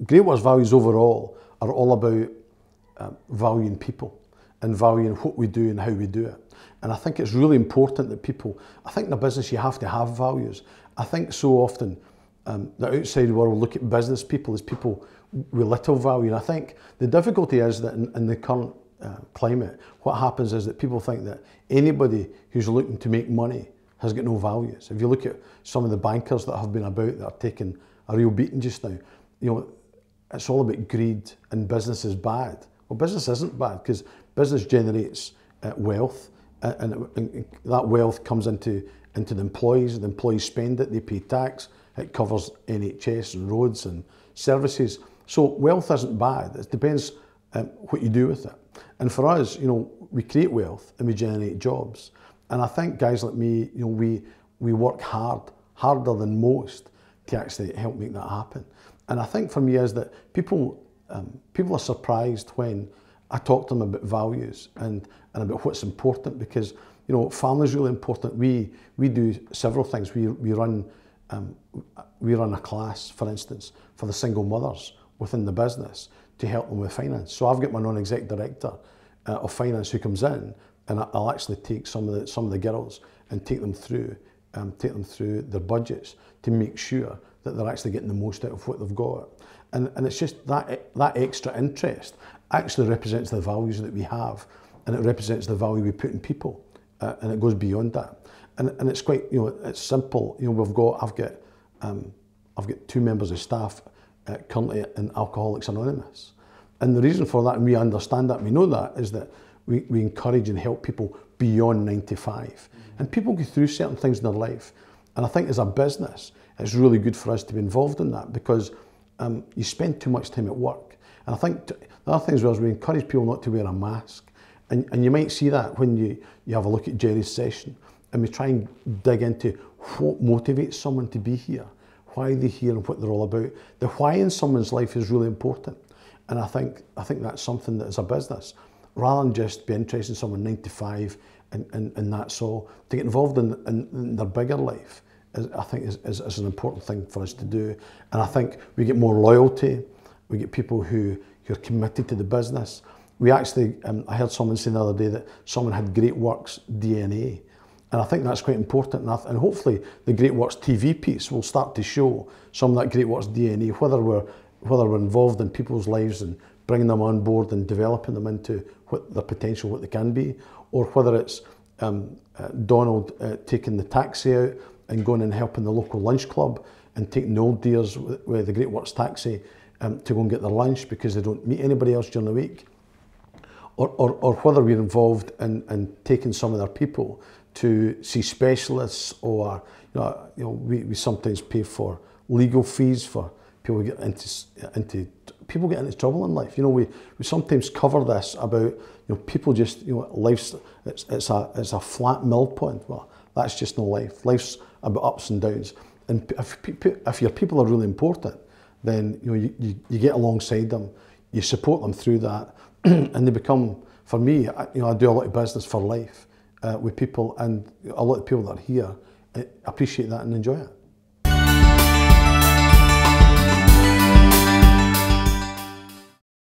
gr8works values overall are all about valuing people and valuing what we do and how we do it. And I think it's really important that people, I think in a business you have to have values. I think so often the outside world look at business people as people with little value. And I think the difficulty is that in the current climate, what happens is that people think that anybody who's looking to make money has got no values. If you look at some of the bankers that have been about that are taking a real beating just now, you know, it's all about greed and business is bad. Well, business isn't bad because business generates wealth and that wealth comes into the employees spend it, they pay tax, it covers NHS and roads and services. So wealth isn't bad, it depends what you do with it. And for us, you know, we create wealth and we generate jobs. And I think guys like me, you know, we work harder than most to actually help make that happen. And I think for me is that people are surprised when I talk to them about values and about what's important, because, you know, family is really important. We do several things. We run a class, for instance, for the single mothers within the business to help them with finance. So I've got my non-exec director of finance who comes in, and I'll actually take some of the girls and take them through their budgets to make sure that they're actually getting the most out of what they've got. And it's just that extra interest actually represents the values that we have, and it represents the value we put in people, and it goes beyond that. And it's quite, you know, it's simple. You know, I've got 2 members of staff currently in Alcoholics Anonymous, and the reason for that, and we understand that, we know that, is that we encourage and help people beyond 95, and people go through certain things in their life, and I think as a business, it's really good for us to be involved in that, because you spend too much time at work. And I think the other thing as well is we encourage people not to wear a mask. And you might see that when you have a look at Jerry's session, and we try and dig into what motivates someone to be here, why they're here and what they're all about. The why in someone's life is really important. And I think that's something that as a business, rather than just be interested in someone 95 and that's all, to get involved in their bigger life, I think is an important thing for us to do. And I think we get more loyalty, we get people who are committed to the business. We actually, I heard someone say the other day that someone had gr8works DNA. And I think that's quite important, and hopefully the gr8works TV piece will start to show some of that gr8works DNA, whether we're involved in people's lives and bringing them on board and developing them into what their potential, what they can be, or whether it's Donald taking the taxi out and going and helping the local lunch club and taking the old dears with the gr8works taxi to go and get their lunch because they don't meet anybody else during the week, or whether we're involved in taking some of their people to see specialists, or we sometimes pay for legal fees for people who get into trouble in life. You know, we sometimes cover this about, you know, people just, you know, life's it's a flat mill pond. Well, that's just no life. Life's about ups and downs. And if your people are really important, then, you know, you get alongside them, you support them through that, and they become, for me, you know, I do a lot of business for life with people, and a lot of people that are here appreciate that and enjoy it.